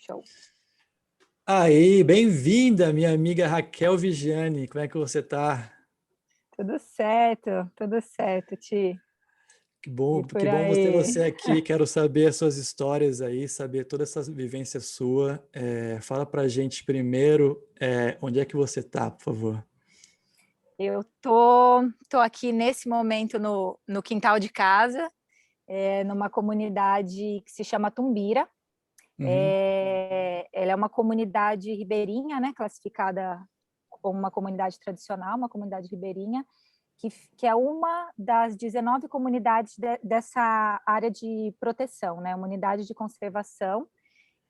Show. Aí, bem-vinda, minha amiga Raquel Vigiani. Como é que você tá? Tudo certo, Ti. E por Que bom ter aí. você aqui. Quero saber as suas histórias aí, saber toda essa vivência sua. Fala pra gente primeiro, onde é que você tá, por favor. Eu tô aqui nesse momento no quintal de casa, numa comunidade que se chama Tumbira. Uhum. Ela é uma comunidade ribeirinha, né, classificada como uma comunidade tradicional, uma comunidade ribeirinha, que é uma das 19 comunidades dessa área de proteção, né, uma unidade de conservação,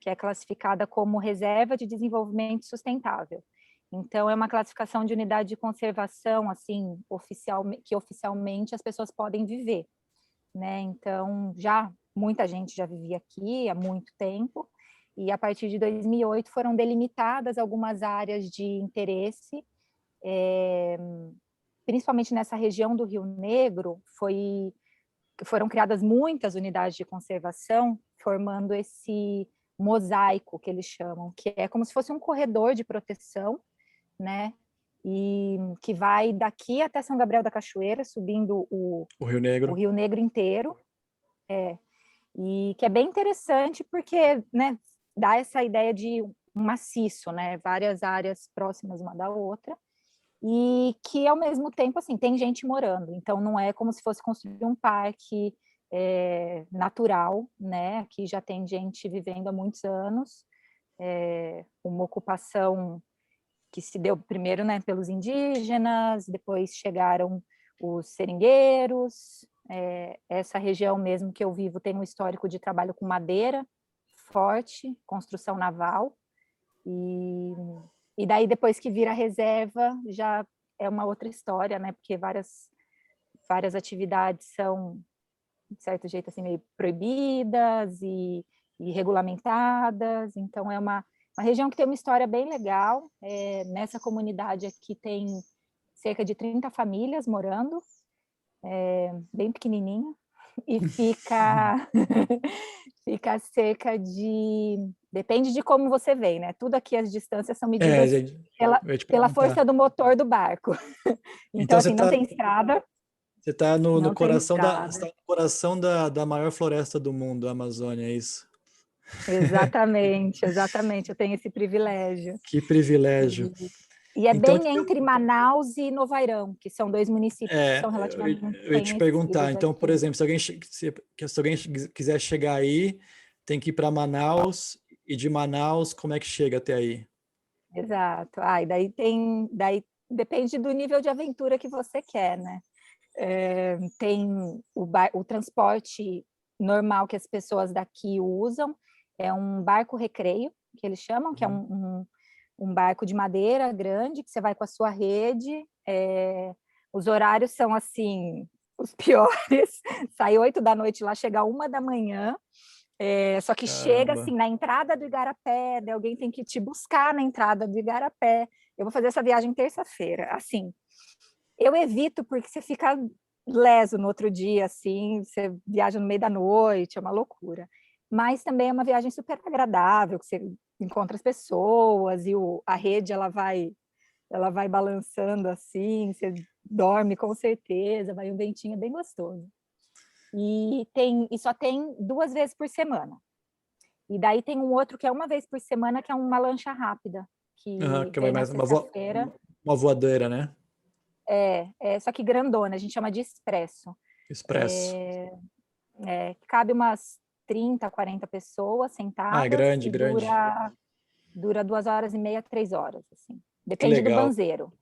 que é classificada como Reserva de Desenvolvimento Sustentável. Então, é uma classificação de unidade de conservação, assim, que oficialmente as pessoas podem viver, né? Então, muita gente já vivia aqui há muito tempo, e a partir de 2008 foram delimitadas algumas áreas de interesse, principalmente nessa região do Rio Negro, foram criadas muitas unidades de conservação, formando esse mosaico que eles chamam, que é como se fosse um corredor de proteção, né? E que vai daqui até São Gabriel da Cachoeira, subindo O Rio o Negro. Rio Negro inteiro, e que é bem interessante porque, né, dá essa ideia de um maciço, né? Várias áreas próximas uma da outra, e que ao mesmo tempo assim tem gente morando, então não é como se fosse construir um parque natural, né? Aqui já tem gente vivendo há muitos anos, uma ocupação que se deu primeiro, né, pelos indígenas, depois chegaram os seringueiros. Essa região mesmo que eu vivo tem um histórico de trabalho com madeira forte, construção naval, e daí depois que vira reserva já é uma outra história, né, porque várias atividades são, de certo jeito, assim, meio proibidas e regulamentadas, então é uma região que tem uma história bem legal. Nessa comunidade aqui tem cerca de 30 famílias morando, bem pequenininha, e fica fica cerca de... Depende de como você vem, né? Tudo aqui, as distâncias são medidas Gente, pela, eu ia te pela força perguntar. do motor do barco. Então, Então assim, não tem estrada, você tá no não tem coração você estrada. tá no coração da maior floresta do mundo, a Amazônia, é isso? Exatamente, exatamente, eu tenho esse privilégio. Que privilégio. E é Então, bem entre Manaus e Novairão, que são dois municípios que são relativamente eu ia te perguntar. conhecidos Então, por aqui. exemplo, se alguém quiser chegar aí, tem que ir para Manaus, e de Manaus, como é que chega até aí? Exato. E daí depende do nível de aventura que você quer, né? Tem o transporte normal que as pessoas daqui usam, é um barco recreio, que eles chamam, que é Uhum. um barco de madeira grande, que você vai com a sua rede. Os horários são, assim, os piores. Sai 8 da noite lá, chega 1 da manhã. Só que chega, Caramba. assim, na entrada do Igarapé, daí alguém tem que te buscar na entrada do Igarapé. Eu vou fazer essa viagem terça-feira. Assim, eu evito porque você fica leso no outro dia, assim, você viaja no meio da noite, é uma loucura. Mas também é uma viagem super agradável, que você encontra as pessoas e a rede ela vai balançando assim, você dorme com certeza, vai um ventinho é bem gostoso. E só tem 2 vezes por semana. E daí tem um outro que é 1 vez por semana, que é uma lancha rápida, Aham, que que vai vem na mais sexta-feira. uma voadeira, né? Só que grandona, a gente chama de expresso. Expresso. Que cabe umas 30, 40 pessoas Ah, é sentadas grande, e grande. dura 2 horas e meia, 3 horas, assim. Que Depende do legal. banzeiro.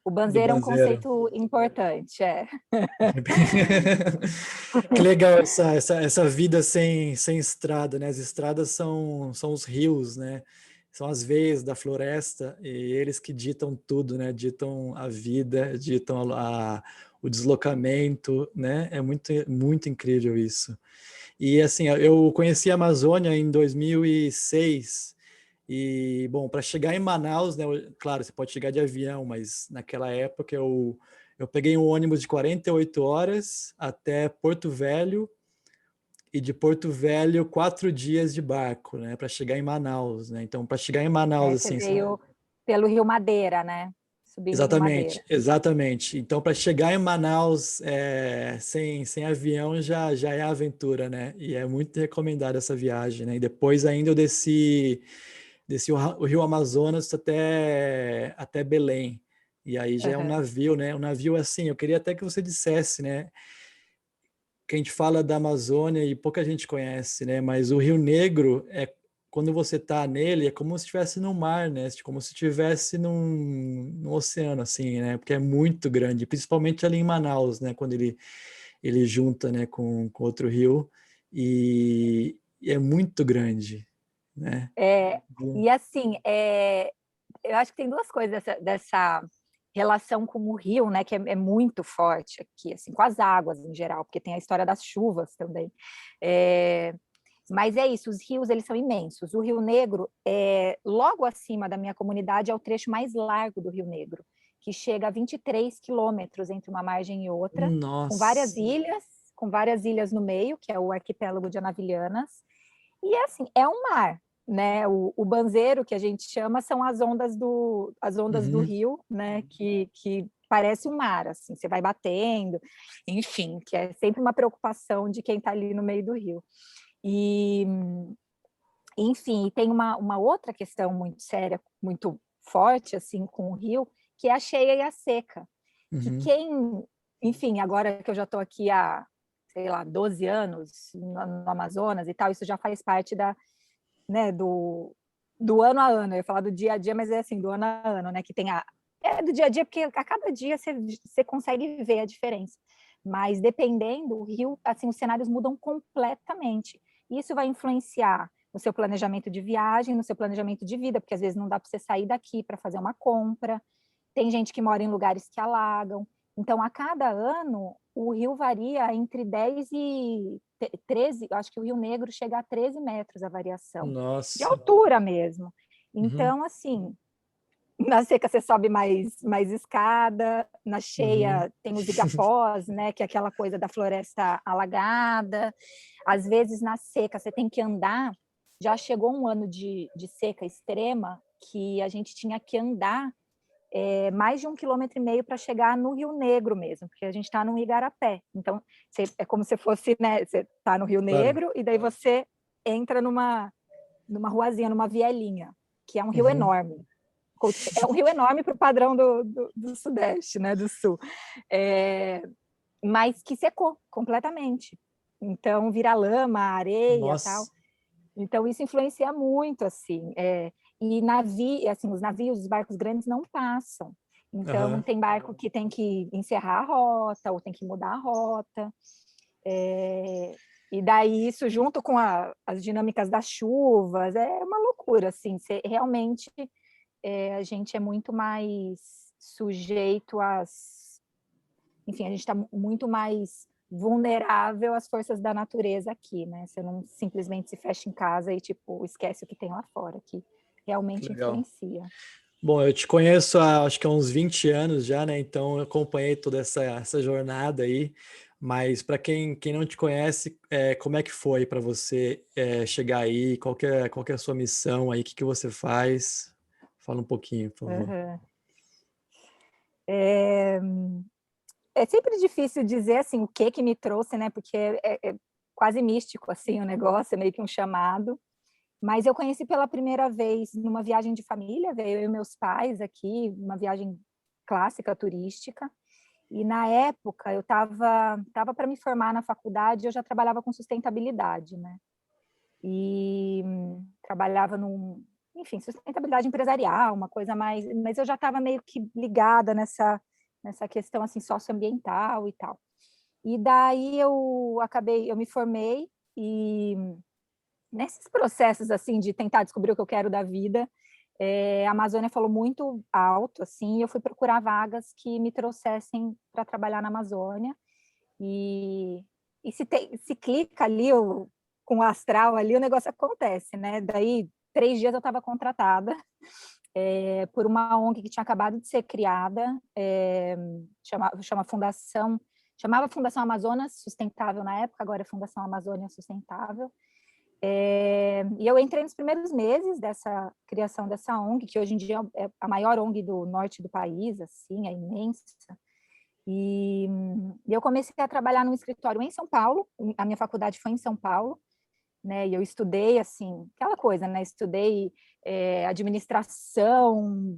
O Do banzeiro é um banzeiro. conceito importante, Que legal essa vida sem estrada, né? As estradas são os rios, né? São as veias da floresta e eles que ditam tudo, né? Ditam a vida, ditam o deslocamento, né? É muito, muito incrível isso. E assim, eu conheci a Amazônia em 2006 e, bom, para chegar em Manaus, né? Claro, você pode chegar de avião, mas naquela época eu peguei um ônibus de 48 horas até Porto Velho e de Porto Velho 4 dias de barco, né, para chegar em Manaus, né? Então, para chegar em Manaus, Você assim, veio pelo Rio Madeira, né? Subindo o Rio exatamente, Madeira. exatamente. Então, para chegar em Manaus sem avião já é aventura, né? E é muito recomendada essa viagem, né? E depois ainda eu desci o Rio Amazonas até Belém. E aí já é um Uhum. navio, né? Um navio assim, eu queria até que você dissesse, né? Que a gente fala da Amazônia e pouca gente conhece, né? Mas o Rio Negro quando você está nele, é como se estivesse no mar, né? Como se estivesse num oceano, assim, né? Porque é muito grande, principalmente ali em Manaus, né? Quando ele junta, né, com outro rio, e é muito grande, né? É, e assim, eu acho que tem duas coisas dessa relação com o rio, né, que é muito forte aqui, assim, com as águas em geral, porque tem a história das chuvas também. É, mas é isso, os rios, eles são imensos. O Rio Negro, logo acima da minha comunidade, é o trecho mais largo do Rio Negro, que chega a 23 quilômetros entre uma margem e outra, com várias Nossa, ilhas, com várias ilhas no meio, que é o arquipélago de Anavilhanas. E assim, é um mar, né? O banzeiro que a gente chama são as ondas do uhum, rio, né? Que parece um mar, assim, você vai batendo, enfim, que é sempre uma preocupação de quem está ali no meio do rio. E, enfim, tem uma outra questão muito séria, muito forte, assim, com o rio, que é a cheia e a seca. Que uhum, quem, enfim, agora que eu já estou aqui há, sei lá, 12 anos no Amazonas e tal, isso já faz parte né, do ano a ano. Eu ia falar do dia a dia, mas é assim, do ano a ano, né? Que tem do dia a dia, porque a cada dia você consegue ver a diferença. Mas dependendo, o rio, assim, os cenários mudam completamente. Isso vai influenciar no seu planejamento de viagem, no seu planejamento de vida, porque às vezes não dá para você sair daqui para fazer uma compra. Tem gente que mora em lugares que alagam. Então, a cada ano, o rio varia entre 10 e 13, eu acho que o Rio Negro chega a 13 metros a variação, de nossa, altura mesmo. uhum, Então, assim, na seca você sobe mais escada, na uhum, cheia tem os igapós, né, que é aquela coisa da floresta alagada. Às vezes, na seca, você tem que andar. Já chegou um ano de seca extrema que a gente tinha que andar mais de 1,5 km para chegar no Rio Negro mesmo, porque a gente está no Igarapé. Então, é como se fosse, né? Você está no Rio claro, Negro e daí você entra numa ruazinha, numa vielinha, que é um rio uhum, enorme. É um rio enorme para o padrão do Sudeste, né? Do Sul. É, mas que secou completamente. Então, vira lama, areia, tal. nossa, Então, isso influencia muito, assim. E assim, os navios, os barcos grandes não passam. Então, aham, tem barco que tem que encerrar a rota, ou tem que mudar a rota. E daí, isso junto com as dinâmicas das chuvas, é uma loucura, assim. Realmente, a gente é muito mais sujeito às... Enfim, a gente está muito mais vulnerável às forças da natureza aqui, né? Você não simplesmente se fecha em casa e, tipo, esquece o que tem lá fora, que que realmente legal. influencia. Bom, eu te conheço há acho que há uns 20 anos já, né? Então eu acompanhei toda essa jornada aí. Mas para quem não te conhece, como é que foi para você chegar aí? Qual que é a sua missão aí? O que você faz? Fala um pouquinho, por favor. Uhum. É, é sempre difícil dizer, assim, o que me trouxe, né? Porque é quase místico, assim, o negócio, é meio que um chamado. Mas eu conheci pela primeira vez numa viagem de família, veio eu e meus pais aqui, uma viagem clássica turística. E na época eu tava para me formar na faculdade, eu já trabalhava com sustentabilidade, né? E trabalhava enfim, sustentabilidade empresarial, uma coisa mais, mas eu já estava meio que ligada nessa questão assim socioambiental e tal. E daí eu me formei e nesses processos assim de tentar descobrir o que eu quero da vida, a Amazônia falou muito alto, assim, e eu fui procurar vagas que me trouxessem para trabalhar na Amazônia. E, se clica ali com o astral ali, o negócio acontece, né? Daí, 3 dias eu estava contratada por uma ONG que tinha acabado de ser criada, chama Fundação, chamava Fundação Amazonas Sustentável na época, agora é Fundação Amazônia Sustentável. E eu entrei nos primeiros meses dessa criação dessa ONG, que hoje em dia é a maior ONG do norte do país, assim, é imensa. E eu comecei a trabalhar num escritório em São Paulo, a minha faculdade foi em São Paulo, né, e eu estudei, assim, aquela coisa, né, estudei administração,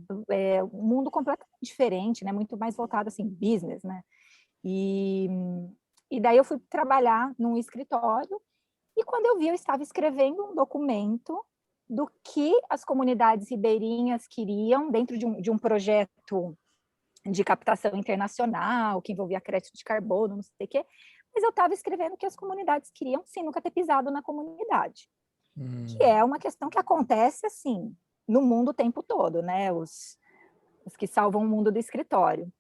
um mundo completamente diferente, né, muito mais voltado, assim, business, né, e daí eu fui trabalhar num escritório, e quando eu vi, eu estava escrevendo um documento do que as comunidades ribeirinhas queriam dentro de um projeto de captação internacional, que envolvia crédito de carbono, não sei o quê, mas eu estava escrevendo que as comunidades queriam, sim, nunca ter pisado na comunidade, que é uma questão que acontece, assim, no mundo o tempo todo, né, os que salvam o mundo do escritório.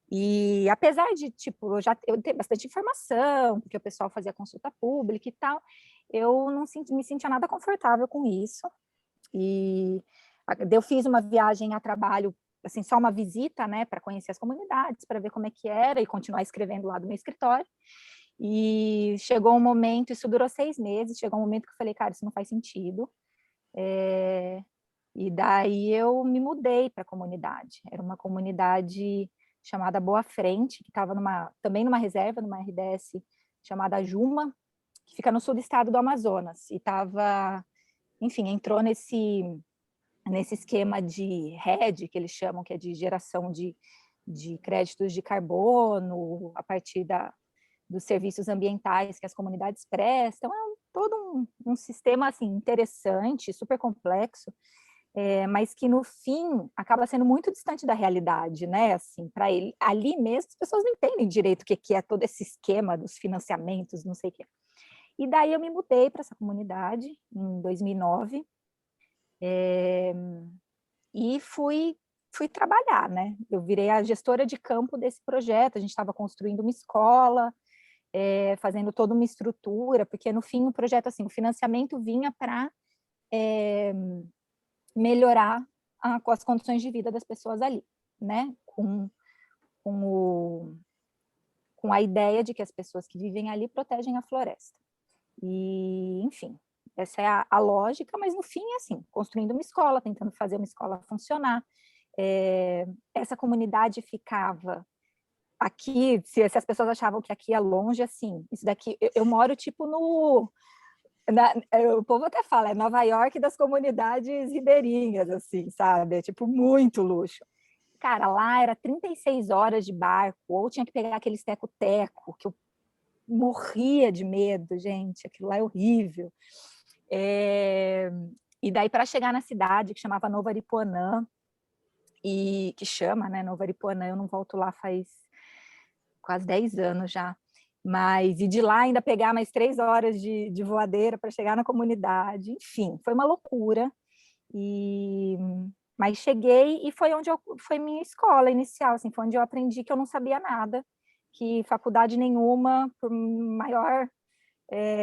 E apesar de, tipo, eu ter bastante informação, porque o pessoal fazia consulta pública e tal, eu não me sentia nada confortável com isso. E eu fiz uma viagem a trabalho, assim, só uma visita, né, para conhecer as comunidades, para ver como é que era e continuar escrevendo lá do meu escritório. E chegou um momento, isso durou 6 meses, chegou um momento que eu falei, cara, isso não faz sentido. E daí eu me mudei para a comunidade. Era uma comunidade chamada Boa Frente, que estava também numa reserva, numa RDS chamada Juma, que fica no sul do estado do Amazonas. E estava, enfim, entrou nesse esquema de RED, que eles chamam, que é de geração de créditos de carbono, a partir dos serviços ambientais que as comunidades prestam. É todo um sistema assim, interessante, super complexo, mas que no fim acaba sendo muito distante da realidade, né? Assim, para ele, ali mesmo, as pessoas não entendem direito o que é todo esse esquema dos financiamentos, não sei o quê. E daí eu me mudei para essa comunidade em 2009, e fui trabalhar, né? Eu virei a gestora de campo desse projeto. A gente estava construindo uma escola, fazendo toda uma estrutura, porque no fim o projeto, assim, o financiamento vinha para melhorar com as condições de vida das pessoas ali, né? Com a ideia de que as pessoas que vivem ali protegem a floresta. E, enfim, essa é a lógica, mas no fim é assim, construindo uma escola, tentando fazer uma escola funcionar. Essa comunidade ficava aqui, se as pessoas achavam que aqui é longe, assim, isso daqui, eu moro tipo o povo até fala, é Nova York das comunidades ribeirinhas, assim, sabe? É tipo muito luxo. Cara, lá era 36 horas de barco, ou tinha que pegar aquele teco-teco, que eu morria de medo, gente, aquilo lá é horrível. E daí, para chegar na cidade, que chamava Novo Aripuanã, e que chama, né, Novo Aripuanã, eu não volto lá faz quase 10 anos já, mas e de lá ainda pegar mais 3 horas de voadeira para chegar na comunidade, enfim, foi uma loucura. Mas cheguei e foi minha escola inicial, assim, foi onde eu aprendi que eu não sabia nada, que faculdade nenhuma, por maior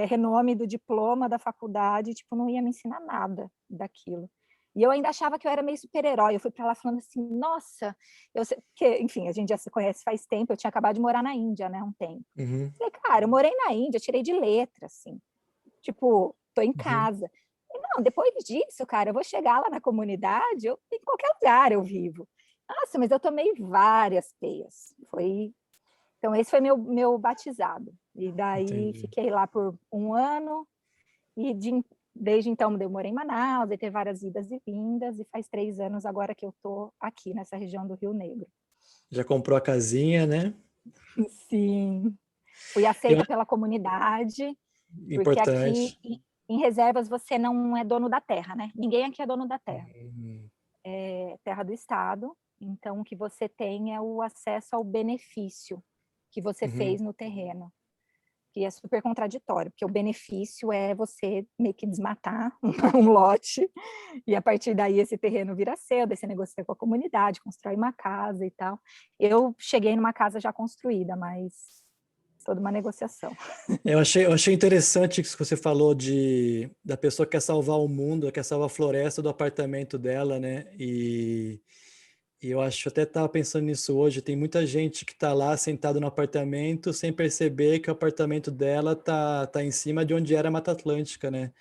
renome do diploma da faculdade, tipo, não ia me ensinar nada daquilo. E eu ainda achava que eu era meio super-herói. Eu fui para lá falando assim, nossa, eu sei, porque, enfim, a gente já se conhece faz tempo, eu tinha acabado de morar na Índia, né, um tempo. Uhum. Falei, cara, eu morei na Índia, tirei de letra, assim, tipo, tô em casa. E, não, depois disso, cara, eu vou chegar lá na comunidade, em qualquer lugar eu vivo. Nossa, mas eu tomei várias peias. Então, esse foi meu batizado. E daí Entendi. fiquei lá por 1 ano, e desde então eu morei em Manaus, e teve várias idas e vindas, e faz 3 anos agora que eu estou aqui nessa região do Rio Negro. Já comprou a casinha, né? Sim, fui Eu, aceita pela comunidade, porque aqui importante. em reservas você não é dono da terra, né? Ninguém aqui é dono da terra. Uhum. É terra do Estado, então o que você tem é o acesso ao benefício que você Uhum. fez no terreno. Que é super contraditório, porque o benefício é você meio que desmatar um lote, e a partir daí esse terreno vira seu, daí você negocia com a comunidade, constrói uma casa e tal. Eu cheguei numa casa já construída, mas toda uma negociação. Eu achei interessante isso que você falou da pessoa que quer salvar o mundo, quer salvar a floresta do apartamento dela, né? E E eu acho, até estava pensando nisso hoje, tem muita gente que está lá sentado no apartamento sem perceber que o apartamento dela tá em cima de onde era a Mata Atlântica, né?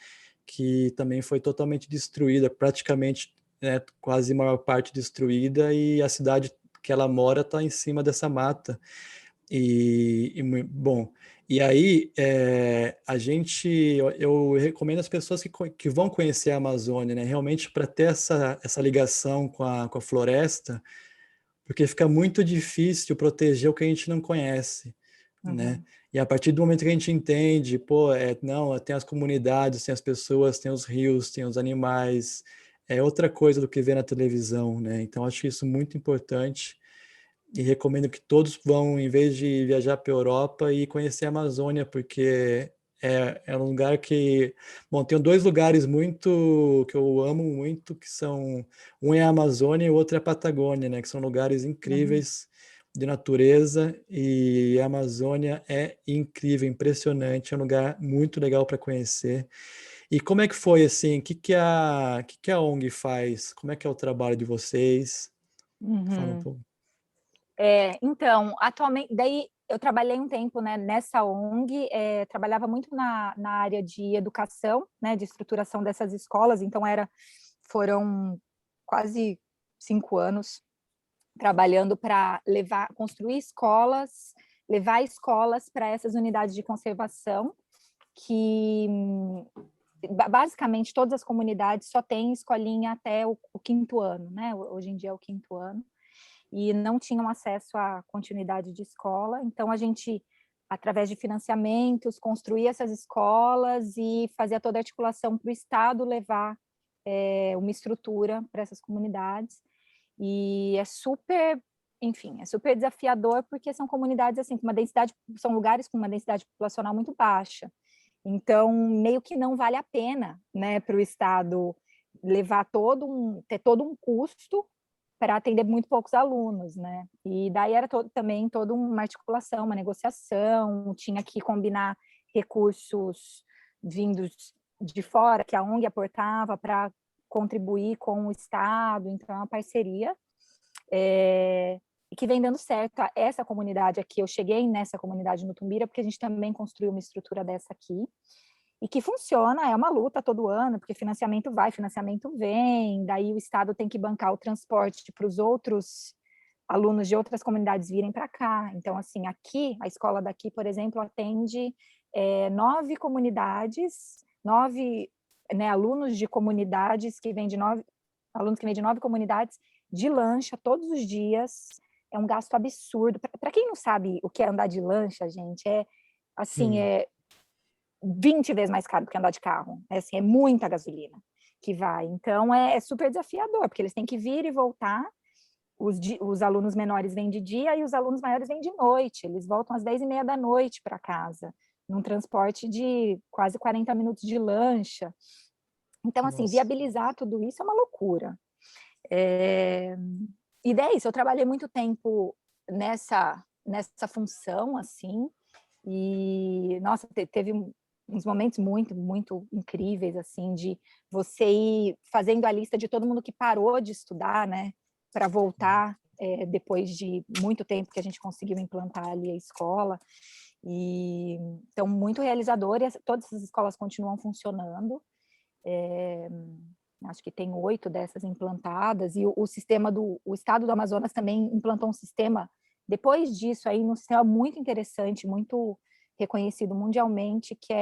Que também foi totalmente destruída, praticamente, né, quase a maior parte destruída, e a cidade que ela mora está em cima dessa mata. Bom, e aí a gente, eu recomendo as pessoas que vão conhecer a Amazônia, né, realmente para ter essa ligação com a floresta, porque fica muito difícil proteger o que a gente não conhece, né? Uhum, E a partir do momento que a gente entende, pô, não, tem as comunidades, tem as pessoas, tem os rios, tem os animais, é outra coisa do que ver na televisão, né? Então acho isso muito importante e recomendo que todos vão, em vez de viajar para a Europa, e conhecer a Amazônia, porque é um lugar que... Bom, tem dois lugares muito que eu amo muito, que são... Um é a Amazônia e o outro é a Patagônia, né? Que são lugares uhum. incríveis de natureza, e a Amazônia é incrível, impressionante, é um lugar muito legal para conhecer. E como é que foi, assim, o que que a ONG faz? Como é que é o trabalho de vocês? Fala um Uhum. pouco. Então, atualmente, daí eu trabalhei um tempo, né, nessa ONG, trabalhava muito na área de educação, né, de estruturação dessas escolas, então foram quase 5 anos trabalhando para construir escolas, levar escolas para essas unidades de conservação, que basicamente todas as comunidades só têm escolinha até o quinto ano, né? Hoje em dia é o quinto ano, e não tinham acesso à continuidade de escola, então a gente, através de financiamentos, construía essas escolas e fazia toda a articulação para o Estado levar uma estrutura para essas comunidades, e enfim, é super desafiador, porque são comunidades assim, com uma densidade, são lugares com uma densidade populacional muito baixa, então meio que não vale a pena, né, para o Estado levar ter todo um custo para atender muito poucos alunos, né? E daí era também toda uma articulação, uma negociação, tinha que combinar recursos vindos de fora, que a ONG aportava para contribuir com o Estado, então é uma parceria, e que vem dando certo. Essa comunidade aqui, eu cheguei nessa comunidade no Tumbira, porque a gente também construiu uma estrutura dessa aqui, e que funciona, é uma luta todo ano, porque financiamento vai, financiamento vem, daí o Estado tem que bancar o transporte para os outros alunos de outras comunidades virem para cá. Então, assim, aqui, a escola daqui, por exemplo, atende 9 comunidades, 9, né, alunos de comunidades que vêm de 9, alunos que vêm de 9 comunidades de lancha todos os dias. É um gasto absurdo. Para quem não sabe o que é andar de lancha, gente, assim, Hum. 20 vezes mais caro do que andar de carro. Assim, é muita gasolina que vai. Então, é super desafiador, porque eles têm que vir e voltar. Os alunos menores vêm de dia e os alunos maiores vêm de noite. Eles voltam às 10h30 da noite para casa, num transporte de quase 40 minutos de lancha. Então, assim, Nossa. viabilizar tudo isso é uma loucura. É... E daí, isso, eu trabalhei muito tempo nessa função, assim, e, nossa, teve uns momentos muito, muito incríveis, assim, de você ir fazendo a lista de todo mundo que parou de estudar, né, para voltar depois de muito tempo que a gente conseguiu implantar ali a escola. E então, muito realizador, e todas essas escolas continuam funcionando. Acho que tem 8 dessas implantadas, e o sistema o Estado do Amazonas também implantou um sistema, depois disso, aí, um sistema muito interessante, muito reconhecido mundialmente, que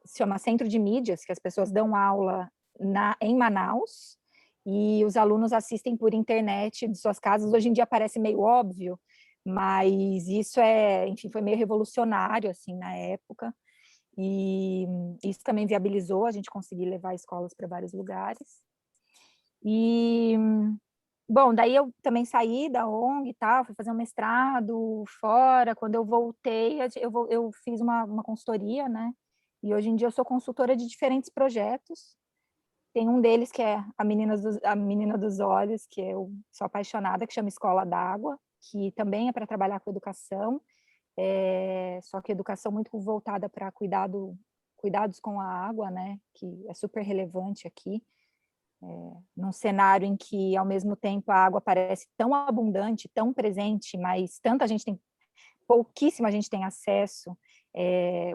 se chama Centro de Mídias, que as pessoas dão aula em Manaus, e os alunos assistem por internet de suas casas. Hoje em dia parece meio óbvio, mas isso enfim, foi meio revolucionário, assim, na época, e isso também viabilizou a gente conseguir levar escolas para vários lugares. E, bom, daí eu também saí da ONG e tal, fui fazer um mestrado fora. Quando eu voltei, eu fiz uma consultoria, né? E hoje em dia eu sou consultora de diferentes projetos. Tem um deles que é a Menina dos Olhos, que eu sou apaixonada, que chama Escola d'Água, que também é para trabalhar com educação, só que educação muito voltada para cuidados com a água, né? Que é super relevante aqui. num cenário em que, ao mesmo tempo, a água parece tão abundante, tão presente, mas pouquíssima gente tem acesso.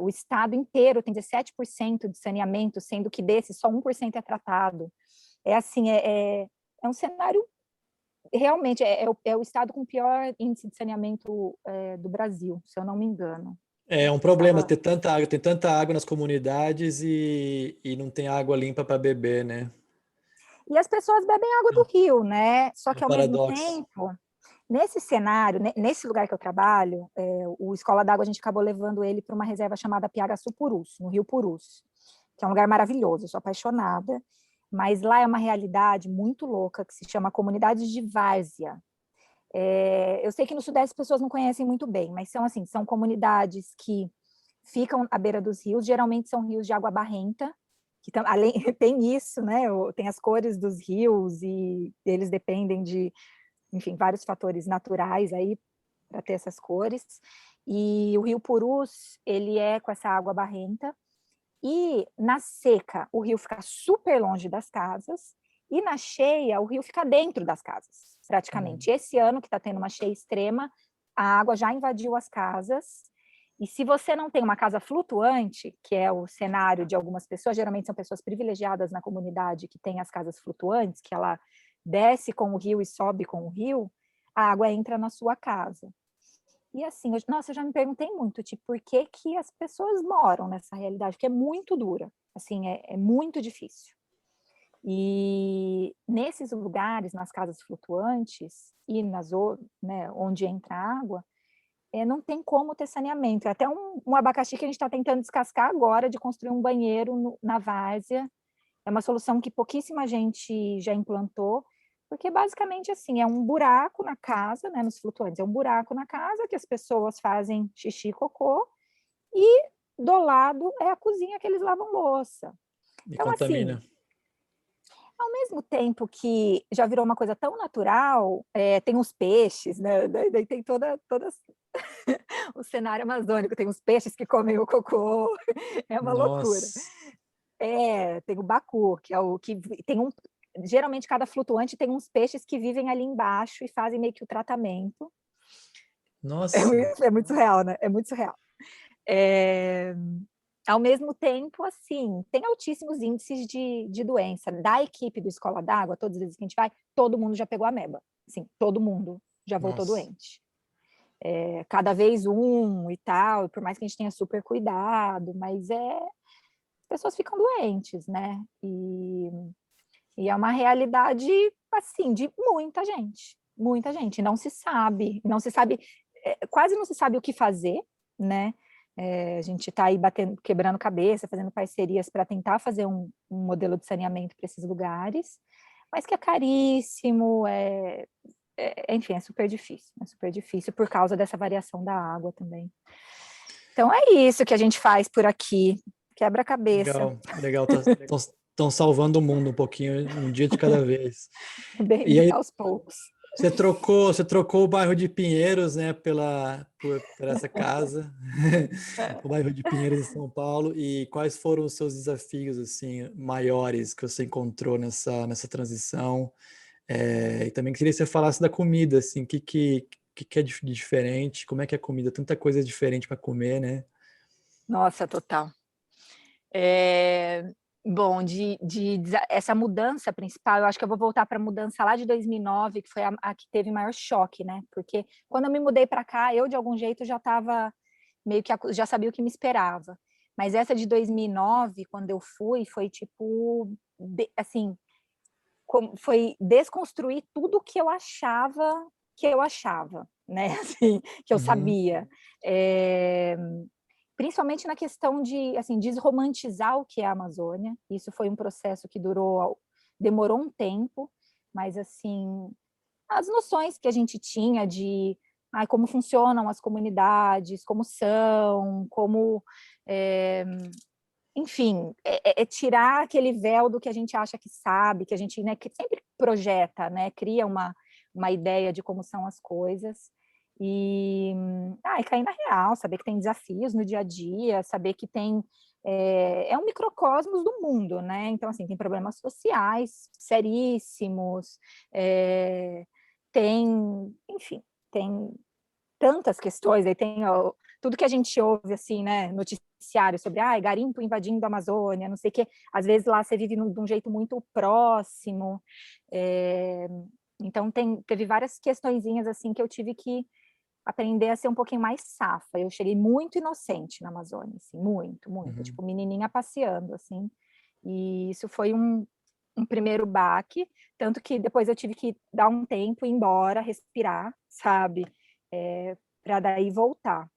O estado inteiro tem 17% de saneamento, sendo que desse só 1% é tratado. É um cenário, realmente, é o estado com o pior índice de saneamento do Brasil, se eu não me engano. É um problema ter tanta água, tem tanta água nas comunidades e não tem água limpa para beber, né? E as pessoas bebem água do rio, né? Só É um que, ao mesmo paradoxo. tempo, nesse cenário, nesse lugar que eu trabalho, o Escola d'Água, a gente acabou levando ele para uma reserva chamada Piagaçu-Purus, no Rio Purus, que é um lugar maravilhoso, eu sou apaixonada, mas lá é uma realidade muito louca, que se chama Comunidade de Várzea. Eu sei que no Sudeste as pessoas não conhecem muito bem, mas são comunidades que ficam à beira dos rios, geralmente são rios de água barrenta, que além, tem isso, né? Tem as cores dos rios e eles dependem de, enfim, vários fatores naturais aí para ter essas cores. E o Rio Purus, ele é com essa água barrenta. E na seca, o rio fica super longe das casas, e na cheia, o rio fica dentro das casas, praticamente. Esse ano, que está tendo uma cheia extrema, a água já invadiu as casas, e se você não tem uma casa flutuante, que é o cenário de algumas pessoas, geralmente são pessoas privilegiadas na comunidade que têm as casas flutuantes, que ela desce com o rio e sobe com o rio, a água entra na sua casa. E assim, nossa, eu já me perguntei muito, tipo, por que que as pessoas moram nessa realidade, porque é muito dura, assim, é muito difícil. E nesses lugares, nas casas flutuantes e né, onde entra água, não tem como ter saneamento. É até um abacaxi que a gente está tentando descascar agora, de construir um banheiro na várzea. É uma solução que pouquíssima gente já implantou, porque basicamente assim, é um buraco na casa, né, nos flutuantes, é um buraco na casa que as pessoas fazem xixi e cocô, e do lado é a cozinha que eles lavam louça. E Então, assim, contamina. ao mesmo tempo que já virou uma coisa tão natural, tem os peixes, né? Daí tem todas o cenário amazônico, tem os peixes que comem o cocô, é uma loucura. Nossa. Tem o bacu, que é o que tem geralmente cada flutuante tem uns peixes que vivem ali embaixo e fazem meio que o tratamento. Nossa. É muito surreal, né? É muito surreal. Ao mesmo tempo, assim, tem altíssimos índices de doença. Da equipe do Escola d'Água, todas as vezes que a gente vai, todo mundo já pegou ameba. Assim, todo mundo já voltou Nossa. doente. Cada vez um e tal, por mais que a gente tenha super cuidado, mas as pessoas ficam doentes, né? E é uma realidade, assim, de muita gente. Não se sabe, quase não se sabe o que fazer, né? A gente está aí quebrando cabeça, fazendo parcerias para tentar fazer um modelo de saneamento para esses lugares, mas que é caríssimo, enfim, é super difícil por causa dessa variação da água também. Então é isso que a gente faz por aqui, quebra-cabeça. Legal, legal. Estão salvando o mundo um pouquinho, um dia de cada vez. E Bem aí, aos poucos. você trocou o bairro de Pinheiros, né, por essa casa, o bairro de Pinheiros em São Paulo. E quais foram os seus desafios assim maiores que você encontrou nessa transição? E também queria que você falasse da comida, assim, que é de diferente, como é que é a comida, tanta coisa diferente para comer, né? Nossa, total. Bom, essa mudança principal, eu acho que eu vou voltar para a mudança lá de 2009, que foi a que teve maior choque, né? Porque quando eu me mudei para cá, eu de algum jeito já estava meio que já sabia o que me esperava. Mas essa de 2009, quando eu fui, foi tipo, assim, foi desconstruir tudo que eu achava, né? Assim, que eu Uhum. sabia. Principalmente na questão de, assim, desromantizar o que é a Amazônia. Isso foi um processo que demorou um tempo, mas, assim, as noções que a gente tinha de como funcionam as comunidades, como são, enfim, tirar aquele véu do que a gente acha que sabe, que a gente, né, que sempre projeta, né, cria uma ideia de como são as coisas, e cair na real, saber que tem desafios no dia a dia, saber que tem é um microcosmos do mundo, né? Então, assim, tem problemas sociais seríssimos, tem, enfim, tem tantas questões, aí tem tudo que a gente ouve, assim, né, noticiário sobre, garimpo invadindo a Amazônia, não sei o quê, às vezes lá você vive de um jeito muito próximo, então teve várias questõezinhas, assim, que eu tive que aprender a ser um pouquinho mais safa. Eu cheguei muito inocente na Amazônia, assim, muito, muito, Uhum. tipo menininha passeando, assim, e isso foi um primeiro baque, tanto que depois eu tive que dar um tempo, ir embora, respirar, sabe, para daí voltar.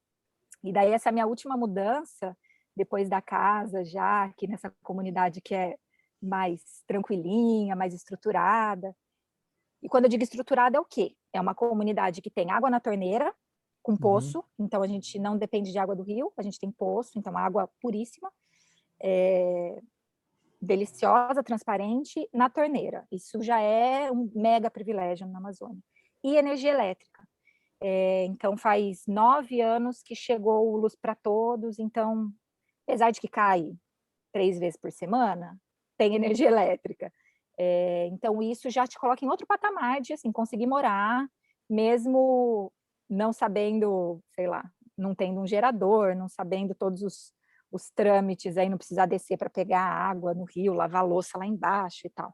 E daí essa minha última mudança, depois da casa já, aqui nessa comunidade que é mais tranquilinha, mais estruturada, e quando eu digo estruturada, é o quê? É uma comunidade que tem água na torneira, com Uhum. poço, então a gente não depende de água do rio, a gente tem poço, então água puríssima, deliciosa, transparente, na torneira. Isso já é um mega privilégio na Amazônia. E energia elétrica. Então faz 9 anos que chegou luz para todos, então, apesar de que cai 3 vezes por semana, tem energia elétrica. Então, isso já te coloca em outro patamar de, assim, conseguir morar, mesmo não sabendo, sei lá, não tendo um gerador, não sabendo todos os trâmites, aí não precisar descer para pegar água no rio, lavar a louça lá embaixo e tal.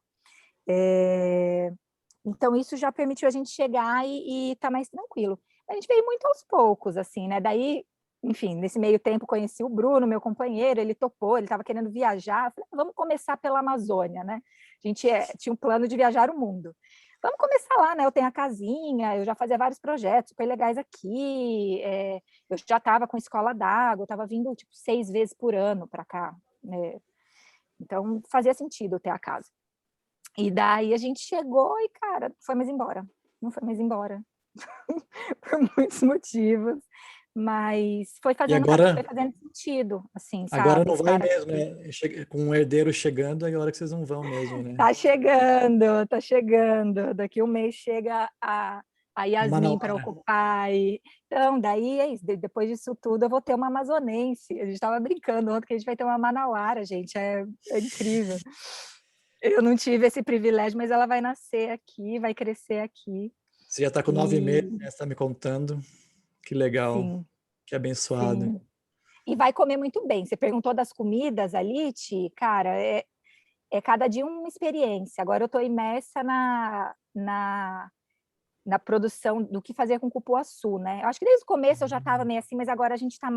Então, isso já permitiu a gente chegar e tá mais tranquilo. A gente veio muito aos poucos, assim, né? Daí, enfim, nesse meio tempo conheci o Bruno, meu companheiro, ele topou, ele estava querendo viajar. Eu falei, vamos começar pela Amazônia, né? A gente tinha um plano de viajar o mundo. Vamos começar lá, né? Eu tenho a casinha, eu já fazia vários projetos super legais aqui, eu já estava com escola d'água, eu estava vindo tipo 6 vezes por ano para cá, né? Então fazia sentido ter a casa. E daí a gente chegou e, cara, foi mais embora. Não foi mais embora. Por muitos motivos. Mas foi E fazendo, foi agora, fazendo sentido, assim, agora sabe? não vai Estar mesmo, aqui. né? Com um herdeiro chegando, é a hora que vocês não vão mesmo, né? Tá chegando, tá chegando. Daqui um mês chega a Yasmin para Manauara. ocupar. Então, daí é isso. Depois disso tudo, eu vou ter uma amazonense. A gente estava brincando ontem que a gente vai ter uma manauara, gente. É incrível. Eu não tive esse privilégio, mas ela vai nascer aqui, vai crescer aqui. Você já está com 9 meses, E né? Você está me contando. Que legal. sim, Que abençoado. sim. E vai comer muito bem. Você perguntou das comidas ali, Ti, cara, é cada dia uma experiência. Agora eu estou imersa na produção do que fazer com cupuaçu, né? Eu acho que desde o começo eu já estava meio assim, mas agora a gente está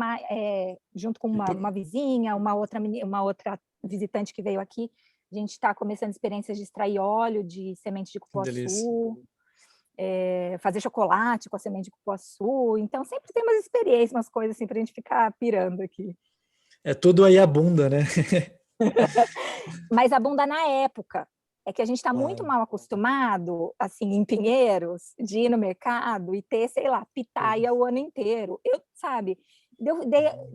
junto com E uma vizinha, uma outra visitante que veio aqui, a gente está começando experiências de extrair óleo de semente de que delícia. cupuaçu, fazer chocolate com a semente de cupuaçu. Então sempre tem umas experiências, umas coisas assim para a gente ficar pirando aqui. É tudo aí a bunda, né? Mas abunda na época. É que a gente está muito Claro. mal acostumado, assim, em Pinheiros, de ir no mercado e ter, sei lá, pitaia o ano inteiro. Sabe,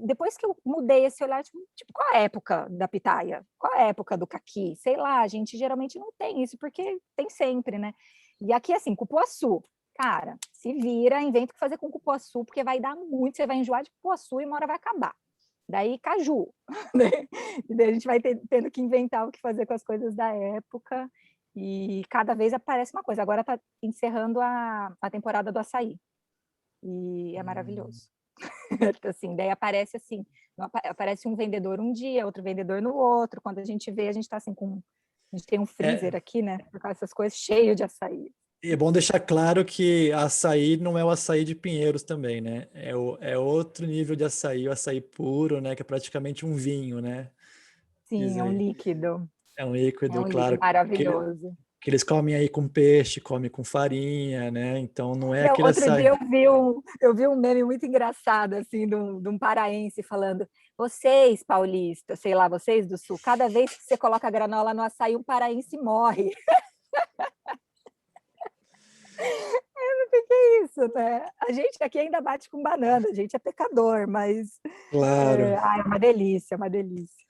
depois que eu mudei esse olhar, tipo, qual a época da pitaia? Qual a época do caqui? Sei lá, a gente geralmente não tem isso, porque tem sempre, né? E aqui, assim, cupuaçu. Cara, se vira, inventa o que fazer com cupuaçu, porque vai dar muito, você vai enjoar de cupuaçu e uma hora vai acabar. Daí caju, né? E daí a gente vai tendo que inventar o que fazer com as coisas da época, e cada vez aparece uma coisa. Agora está encerrando a temporada do açaí, e é Hum. maravilhoso. Assim, daí aparece assim, aparece um vendedor um dia, outro vendedor no outro, quando a gente vê, a gente está assim a gente tem um É, freezer aqui, né, por causa dessas coisas, cheio de açaí. e é bom deixar claro que açaí não é o açaí de Pinheiros também, né? É outro nível de açaí, o açaí puro, né? Que é praticamente um vinho, né? Diz Sim, aí. É um é líquido, um líquido claro, que, maravilhoso. que eles comem aí com peixe, comem com farinha, né? Então não é Não, aquele outro açaí. dia eu vi um meme muito engraçado, assim, de um paraense falando: vocês, paulistas, sei lá, vocês do sul, cada vez que você coloca granola no açaí, um paraense morre. O que é isso, né? A gente aqui ainda bate com banana, a gente é pecador, mas Claro, é uma delícia, é uma delícia.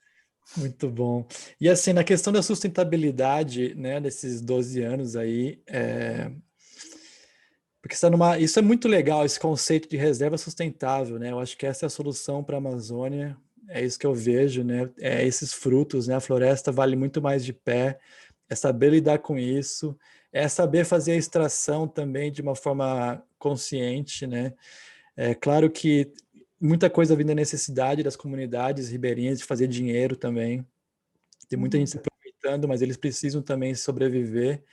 muito bom. E assim, na questão da sustentabilidade, né, desses 12 anos aí, porque está isso é muito legal, esse conceito de reserva sustentável, né? Eu acho que essa é a solução para a Amazônia. é isso que eu vejo, né? É esses frutos, né? A floresta vale muito mais de pé, é saber lidar com isso, é saber fazer a extração também de uma forma consciente, né? É claro que muita coisa vem da necessidade das comunidades ribeirinhas de fazer dinheiro também. Tem muita gente se aproveitando, mas eles precisam também sobreviver,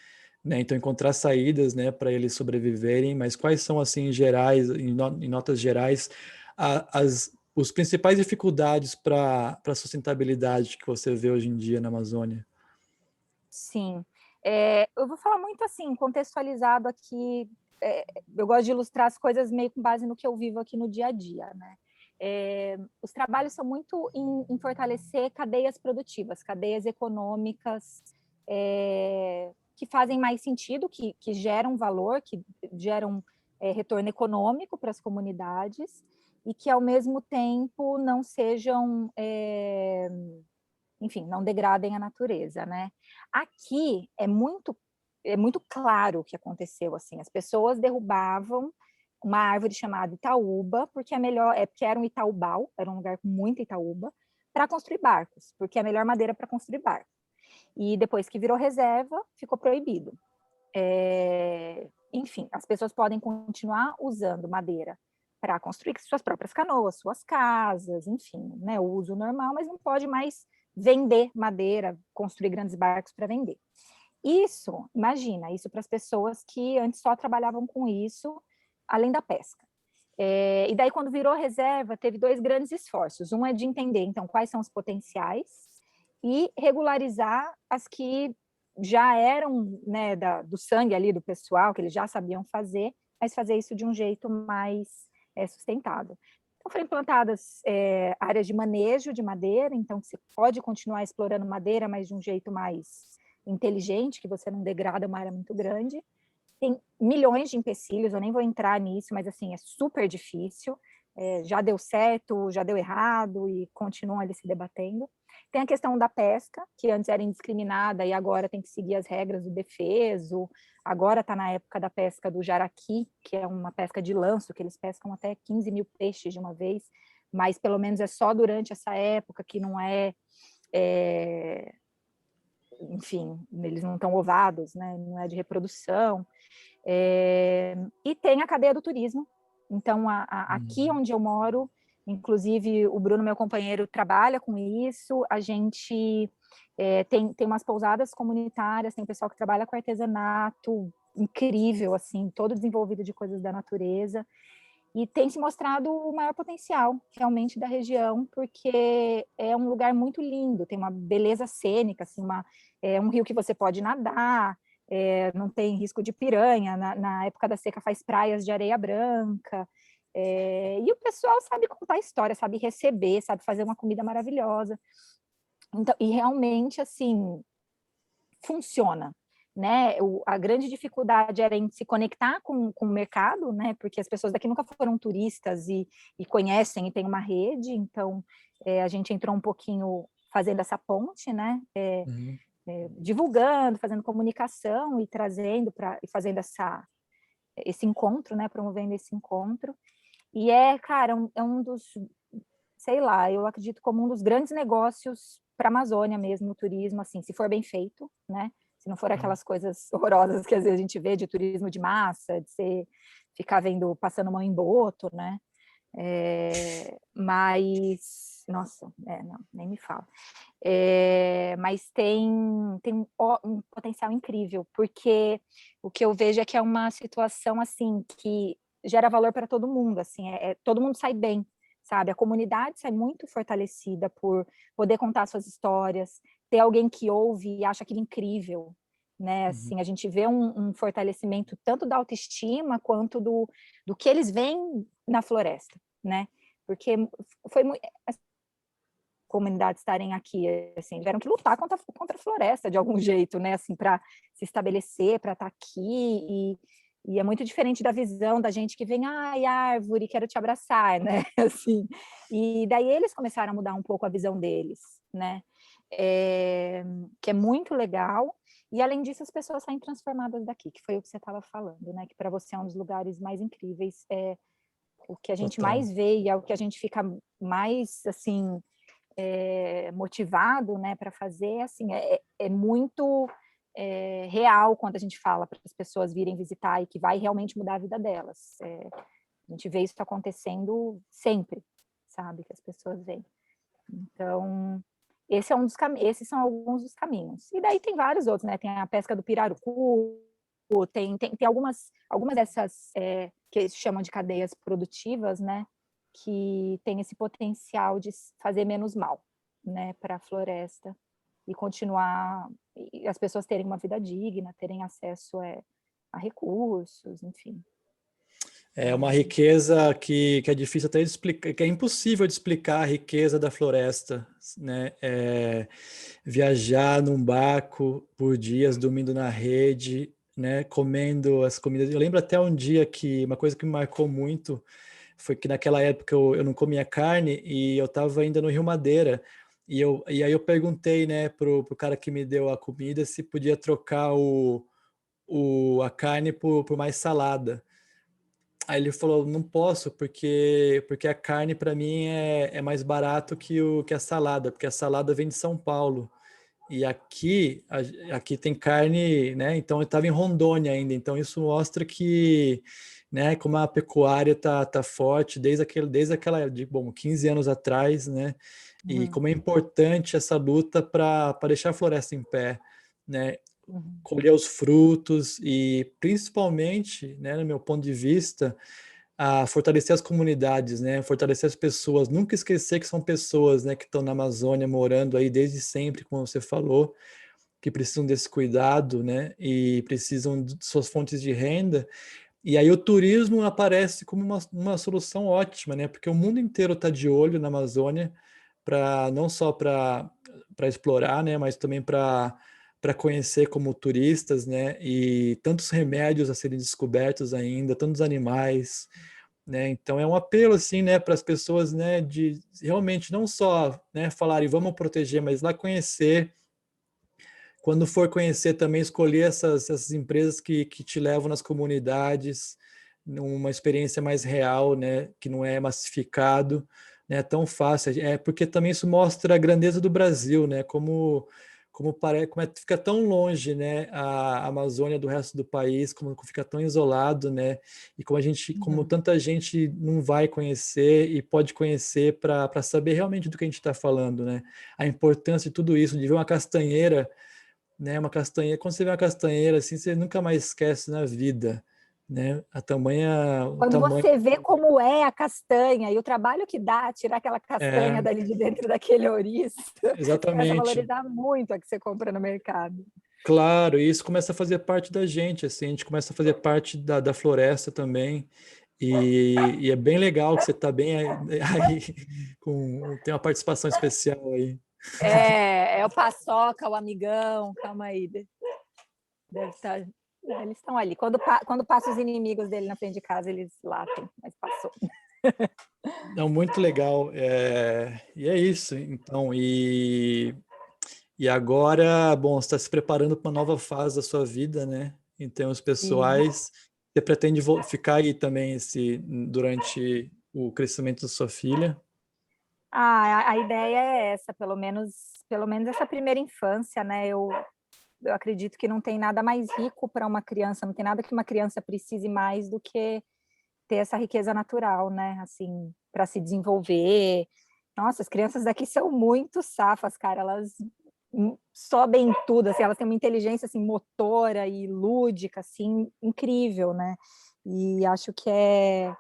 né? Então encontrar saídas, né, para eles sobreviverem. Mas quais são assim em gerais, em notas gerais, os principais dificuldades para a sustentabilidade que você vê hoje em dia na Amazônia? Sim. Eu vou falar muito assim, contextualizado aqui. Eu gosto de ilustrar as coisas meio com base no que eu vivo aqui no dia a dia, né? Os trabalhos são muito em fortalecer cadeias produtivas, cadeias econômicas, que fazem mais sentido, que geram valor, que geram retorno econômico para as comunidades e que, ao mesmo tempo, não sejam enfim, não degradem a natureza, né? Aqui é muito claro o que aconteceu, assim, as pessoas derrubavam uma árvore chamada Itaúba, porque porque era um Itaúbal, era um lugar com muita Itaúba, para construir barcos, porque é a melhor madeira para construir barco. E depois que virou reserva, ficou proibido. Enfim, as pessoas podem continuar usando madeira para construir suas próprias canoas, suas casas, enfim, né, o uso normal, mas não pode mais vender madeira, construir grandes barcos para vender. Isso, imagina, isso para as pessoas que antes só trabalhavam com isso, além da pesca. E daí, quando virou reserva, teve dois grandes esforços. Um é de entender, então, quais são os potenciais e regularizar as que já eram, né, do sangue ali do pessoal, que eles já sabiam fazer, mas fazer isso de um jeito mais sustentável. Então, foram implantadas áreas de manejo de madeira, então você pode continuar explorando madeira, mas de um jeito mais inteligente, que você não degrada uma área muito grande. Tem milhões de empecilhos, eu nem vou entrar nisso, mas assim, é super difícil. Já deu certo, já deu errado e continuam ali se debatendo. Tem a questão da pesca, que antes era indiscriminada e agora tem que seguir as regras do defeso. Agora está na época da pesca do jaraqui, que é uma pesca de lanço, que eles pescam até 15 mil peixes de uma vez, mas pelo menos é só durante essa época que não enfim, eles não estão ovados, né? Não é de reprodução. E tem a cadeia do turismo. Então, aqui onde eu moro, inclusive o Bruno, meu companheiro, trabalha com isso. A gente tem umas pousadas comunitárias, tem pessoal que trabalha com artesanato, incrível, assim, todo desenvolvido de coisas da natureza. E tem se mostrado o maior potencial, realmente, da região, porque é um lugar muito lindo, tem uma beleza cênica, assim, é um rio que você pode nadar, não tem risco de piranha, na época da seca faz praias de areia branca, e o pessoal sabe contar história, sabe receber, sabe fazer uma comida maravilhosa. Então, e realmente, assim, funciona, né? A grande dificuldade era em se conectar com o mercado, né? Porque as pessoas daqui nunca foram turistas e conhecem e tem uma rede, então a gente entrou um pouquinho fazendo essa ponte, né? Uhum. Divulgando, fazendo comunicação e trazendo e fazendo esse encontro, né? Promovendo esse encontro. E cara, é um dos, sei lá, eu acredito como um dos grandes negócios para a Amazônia mesmo, o turismo, assim, se for bem feito, né? Se não for aquelas coisas horrorosas que às vezes a gente vê de turismo de massa, de você ficar vendo, passando mão em boto, né? Mas, nossa, não, nem me fala. Mas tem um potencial incrível, porque o que eu vejo é que é uma situação, assim, que gera valor para todo mundo, assim, todo mundo sai bem, sabe? A comunidade sai muito fortalecida por poder contar suas histórias, ter alguém que ouve e acha aquilo incrível, né? Uhum. Assim, a gente vê um fortalecimento tanto da autoestima quanto do que eles veem na floresta, né? Porque foi muito comunidades estarem aqui, assim, tiveram que lutar contra a floresta de algum jeito, né, assim, para se estabelecer, para estar aqui, e é muito diferente da visão da gente que vem, ai, árvore, quero te abraçar, né, assim, e daí eles começaram a mudar um pouco a visão deles, né, que é muito legal, e além disso as pessoas saem transformadas daqui, que foi o que você estava falando, né, que para você é um dos lugares mais incríveis, o que a gente Total. mais vê e é o que a gente fica mais, assim, motivado, né, para fazer, assim, é muito real quando a gente fala para as pessoas virem visitar e que vai realmente mudar a vida delas. A gente vê isso acontecendo sempre, sabe, que as pessoas veem. Então, esses são alguns dos caminhos. E daí tem vários outros, né? Tem a pesca do pirarucu, tem algumas dessas que se chamam de cadeias produtivas, né? Que tem esse potencial de fazer menos mal, né? Para a floresta e continuar, e as pessoas terem uma vida digna, terem acesso a recursos, enfim. É uma riqueza que é difícil até de explicar, que é impossível de explicar a riqueza da floresta, né? Viajar num barco por dias, dormindo na rede, né? Comendo as comidas. Eu lembro até um dia que uma coisa que me marcou muito foi que naquela época eu não comia carne e eu estava ainda no Rio Madeira. E aí eu perguntei, né, pro cara que me deu a comida se podia trocar a carne por mais salada. Aí ele falou, não posso, porque a carne para mim é mais barato que a salada, porque a salada vem de São Paulo. E aqui tem carne, né? Então eu estava em Rondônia ainda, então isso mostra que, né, como a pecuária tá forte desde aquela, bom, 15 anos atrás, né? E Uhum, como é importante essa luta para deixar a floresta em pé, né? uhum, Colher os frutos e principalmente, né, no meu ponto de vista, a fortalecer as comunidades, né, fortalecer as pessoas, nunca esquecer que são pessoas, né, que estão na Amazônia morando aí desde sempre, como você falou, que precisam desse cuidado, né, e precisam de suas fontes de renda. E aí o turismo aparece como uma solução ótima, né, porque o mundo inteiro está de olho na Amazônia, para não só para explorar, né, mas também para conhecer como turistas, né, e tantos remédios a serem descobertos ainda, tantos animais, né, então é um apelo assim, né, para as pessoas, né, de realmente não só, né, falarem vamos proteger, mas lá conhecer, quando for conhecer também escolher essas empresas que te levam nas comunidades, numa experiência mais real, né, que não é massificado, né, tão fácil, porque também isso mostra a grandeza do Brasil, né, fica tão longe, né, a Amazônia do resto do país, como fica tão isolado, né, e como uhum. tanta gente não vai conhecer e pode conhecer para saber realmente do que a gente está falando, né, a importância de tudo isso, de ver uma castanheira, né? Uma castanheira, quando você vê uma castanheira assim, você nunca mais esquece na vida, né? O Quando tamanho você vê como é a castanha e o trabalho que dá tirar aquela castanha é dali de dentro daquele ouriço, começa a exatamente. valorizar muito a que você compra no mercado. Claro, e isso começa a fazer parte da gente, assim, a gente começa a fazer parte da floresta também. E é bem legal que você está bem aí, tem uma participação especial aí. É o Paçoca, o amigão, calma aí. Deve estar. Eles estão ali. Quando passa os inimigos dele na frente de casa, eles latem, mas passou. Não, muito legal. E é isso, então. E agora, bom, você está se preparando para uma nova fase da sua vida, né? Em termos Sim. pessoais, você pretende ficar aí também durante o crescimento da sua filha? A ideia é essa, pelo menos essa primeira infância, né? Eu acredito que não tem nada mais rico para uma criança, não tem nada que uma criança precise mais do que ter essa riqueza natural, né? Assim, para se desenvolver. Nossa, as crianças daqui são muito safas, cara. Elas sobem em tudo, assim, elas têm uma inteligência assim motora e lúdica assim incrível, né? E acho que é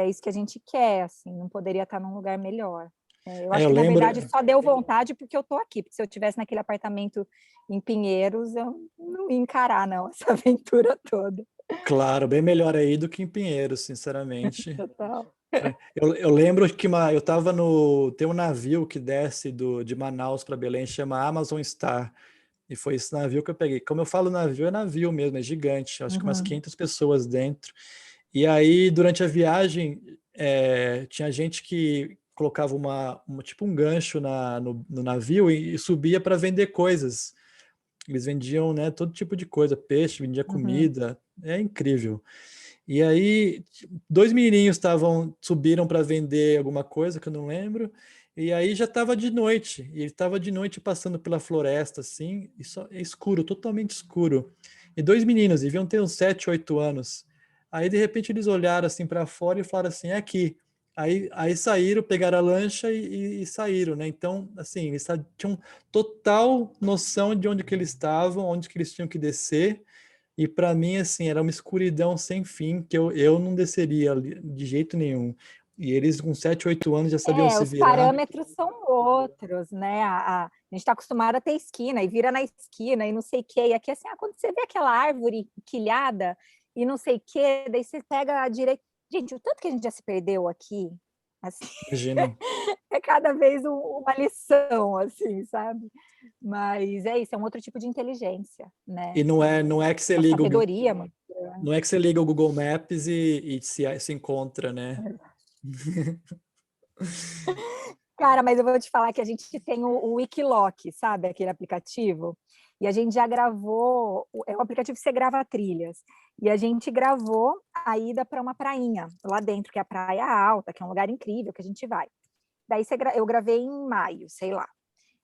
isso que a gente quer, assim, não poderia estar num lugar melhor. Eu acho Eu que, na lembro, verdade, só deu vontade porque eu estou aqui, porque se eu estivesse naquele apartamento em Pinheiros, eu não ia encarar, não, essa aventura toda. claro, bem melhor aí do que em Pinheiros, sinceramente. Total. Eu lembro que eu estava tem um navio que desce de Manaus para Belém, chama Amazon Star. E foi esse navio que eu peguei. Como eu falo navio, é navio mesmo, é gigante. Acho que umas Uhum, 500 pessoas dentro. E aí, durante a viagem, tinha gente que colocava tipo um gancho no navio e subia para vender coisas. Eles vendiam, né, todo tipo de coisa, peixe, vendia uhum. comida. É incrível. E aí, dois menininhos subiram para vender alguma coisa que eu não lembro. E aí já estava de noite, e ele estava de noite passando pela floresta, assim, e só é escuro, totalmente escuro. E dois meninos, deviam ter uns 7, 8 anos. Aí, de repente, eles olharam assim para fora e falaram assim, é aqui. Aí saíram, pegaram a lancha e saíram, né? Então, assim, eles tinham total noção de onde que eles estavam, onde que eles tinham que descer. E para mim, assim, era uma escuridão sem fim, que eu não desceria de jeito nenhum. E eles, com 7, 8 anos, já sabiam se Os virar. parâmetros são outros, né? A gente está acostumado a ter esquina e vira na esquina e não sei o quê. E aqui, assim, quando você vê aquela árvore quilhada e não sei o quê, daí você pega a direita. Gente, o tanto que a gente já se perdeu aqui, assim, Imagino. é cada vez uma lição, assim, sabe? Mas é isso, é um outro tipo de inteligência, E né? não é que você Uma liga sabedoria, mano. não é que você liga o Google Maps e se encontra, né? Cara, mas eu vou te falar que a gente tem o Wikiloc, sabe? Aquele aplicativo. E a gente já gravou, é um aplicativo que você grava trilhas. E a gente gravou a ida para uma prainha lá dentro, que é a Praia Alta, que é um lugar incrível que a gente vai. Daí eu gravei em maio, sei lá.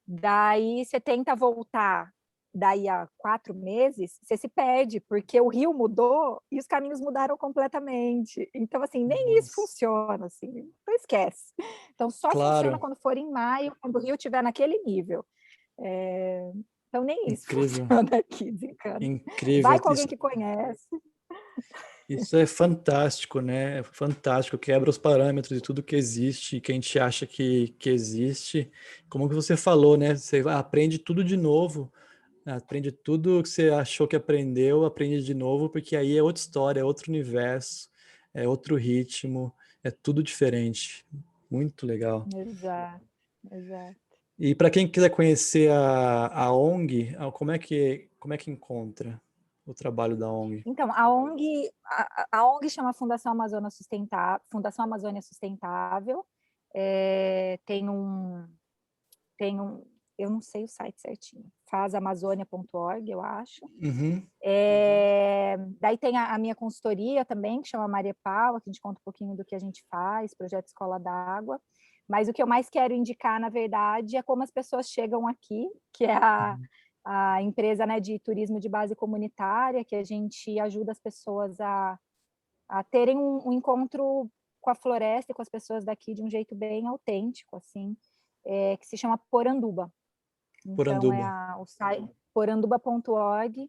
Daí você tenta voltar daí a 4 meses, você se perde, porque o rio mudou e os caminhos mudaram completamente. Então, assim, nem isso Nossa. funciona, assim, então esquece. Então, só funciona Claro, quando for em maio, quando o rio estiver naquele nível. Então, nem isso incrível, funciona aqui, desencana. incrível. Vai com alguém que conhece. Isso é fantástico, né? É fantástico, quebra os parâmetros de tudo que existe, que a gente acha que existe. Como que você falou, né? Você aprende tudo de novo, né? Aprende tudo que você achou que aprendeu, aprende de novo, porque aí é outra história, é outro universo, é outro ritmo, é tudo diferente. Muito legal. Exato, exato. E para quem quiser conhecer a ONG, como é que encontra o trabalho da ONG? Então, a ONG chama Fundação Amazônia Sustentável. Tem um, eu não sei o site certinho, fazamazônia.org, eu acho. Uhum, Daí tem a minha consultoria também, que chama Maria Paula, que a gente conta um pouquinho do que a gente faz, projeto Escola d'Água. Mas o que eu mais quero indicar, na verdade, é como as pessoas chegam aqui, que é uhum. a empresa, né, de turismo de base comunitária, que a gente ajuda as pessoas a terem um encontro com a floresta e com as pessoas daqui de um jeito bem autêntico, assim, que se chama Poranduba. Então, Poranduba. o site poranduba.org,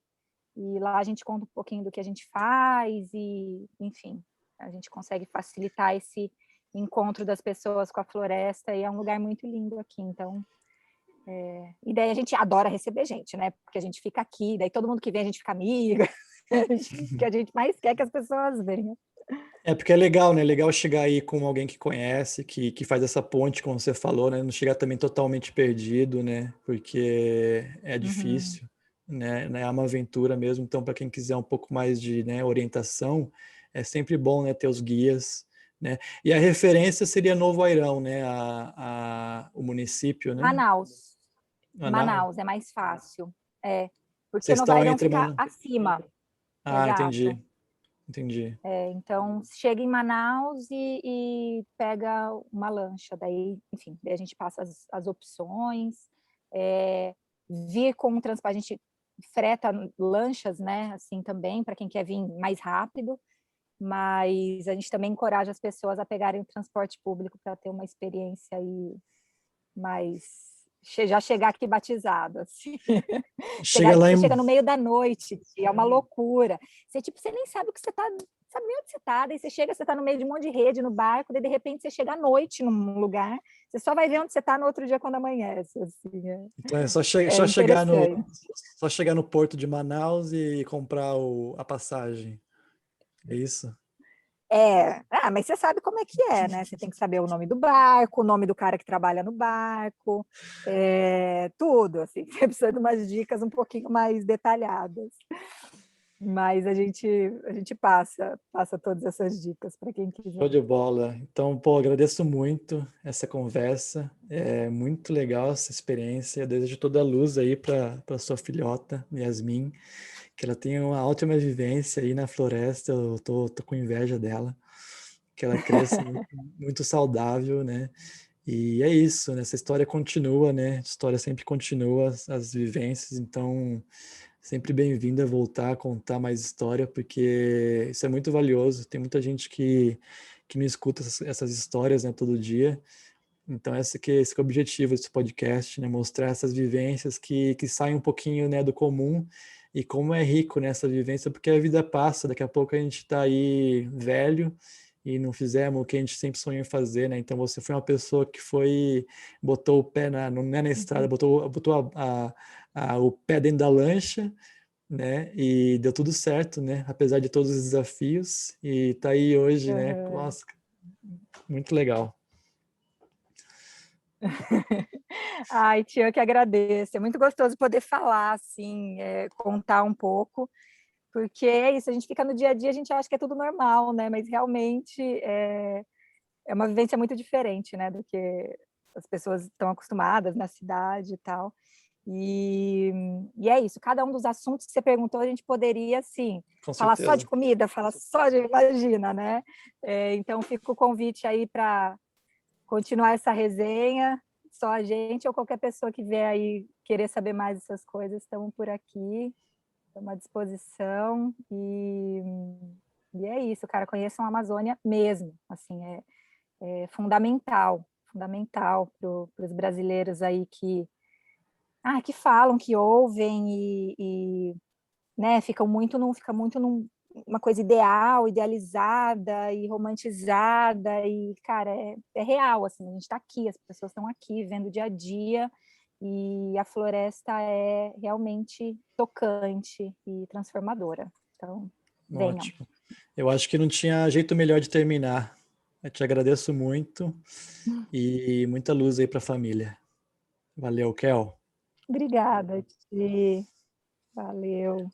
e lá a gente conta um pouquinho do que a gente faz e, enfim, a gente consegue facilitar esse encontro das pessoas com a floresta e é um lugar muito lindo aqui, então... E daí a gente adora receber gente, né? Porque a gente fica aqui, daí todo mundo que vem a gente fica amiga, que a gente mais quer que as pessoas venham. É porque é legal, né? Legal chegar aí com alguém que conhece, que faz essa ponte, como você falou, né? Não chegar também totalmente perdido, né? Porque é Uhum. difícil, né? É uma aventura mesmo. Então, para quem quiser um pouco mais de, né, orientação, é sempre bom, né, ter os guias, né? E a referência seria Novo Airão, né? O município, né? Manaus. Manaus. Manaus é mais fácil. Porque Vocês no estão Vairão entre fica Manaus. acima. Ah, Exato. entendi, entendi. Então, chega em Manaus e pega uma lancha. Daí, enfim, daí a gente passa as opções. Vir com um transporte, a gente freta lanchas, né? Assim também, para quem quer vir mais rápido. Mas a gente também encoraja as pessoas a pegarem o transporte público para ter uma experiência aí mais já chegar aqui batizado, assim. Chega lá Você em. chega no meio da noite, é uma loucura. Você nem sabe o que você está, sabe nem onde você está, daí você chega, você está no meio de um monte de rede no barco, daí de repente você chega à noite num lugar, você só vai ver onde você está no outro dia quando amanhece, assim, Então é só, é interessante. só chegar no porto de Manaus e comprar a passagem. É isso? Mas você sabe como é que é, né? Você tem que saber o nome do barco, o nome do cara que trabalha no barco, tudo, assim. Você precisa de umas dicas um pouquinho mais detalhadas. Mas a gente passa todas essas dicas para quem Show quiser. de bola. Então, pô, agradeço muito essa conversa. É muito legal essa experiência. Eu desejo toda a luz aí para sua filhota, Yasmin, que ela tenha uma ótima vivência aí na floresta. Eu tô com inveja dela, que ela cresça muito, muito saudável, né? E é isso, né? Essa história continua, né? A história sempre continua, as vivências, então sempre bem-vindo a voltar a contar mais história, porque isso é muito valioso. Tem muita gente que não escuta essas histórias, né, todo dia. Então esse que é o objetivo desse podcast, né? Mostrar essas vivências que saem um pouquinho, né, do comum, e como é rico nessa vivência, porque a vida passa, daqui a pouco a gente está aí velho e não fizemos o que a gente sempre sonhou em fazer, né? Então você foi uma pessoa que botou o pé não é na estrada, Uhum. botou o pé dentro da lancha, né? E deu tudo certo, né? Apesar de todos os desafios, e tá aí hoje, né? Uhum. Nossa, muito legal. Ai, tia, eu que agradeço. É muito gostoso poder falar, assim, contar um pouco, porque é isso, a gente fica no dia a dia, a gente acha que é tudo normal, né? Mas realmente é uma vivência muito diferente, né, do que as pessoas estão acostumadas na cidade e tal. E, e é isso, cada um dos assuntos que você perguntou, a gente poderia, assim, Com falar só de certeza. comida, falar só de, imagina, né? Então, fica o convite aí para continuar essa resenha, só a gente ou qualquer pessoa que vier aí querer saber mais dessas coisas, estamos por aqui, estamos à disposição, e é isso, cara, conheçam a Amazônia mesmo, assim, é fundamental para os brasileiros aí que falam, que ouvem né, fica muito numa coisa idealizada e romantizada e, cara, é real, assim, a gente está aqui, as pessoas estão aqui vendo o dia a dia e a floresta é realmente tocante e transformadora. Então, venham. Ótimo. Eu acho que não tinha jeito melhor de terminar. Eu te agradeço muito e muita luz aí para a família. Valeu, Kel. Obrigada, Ti. Valeu.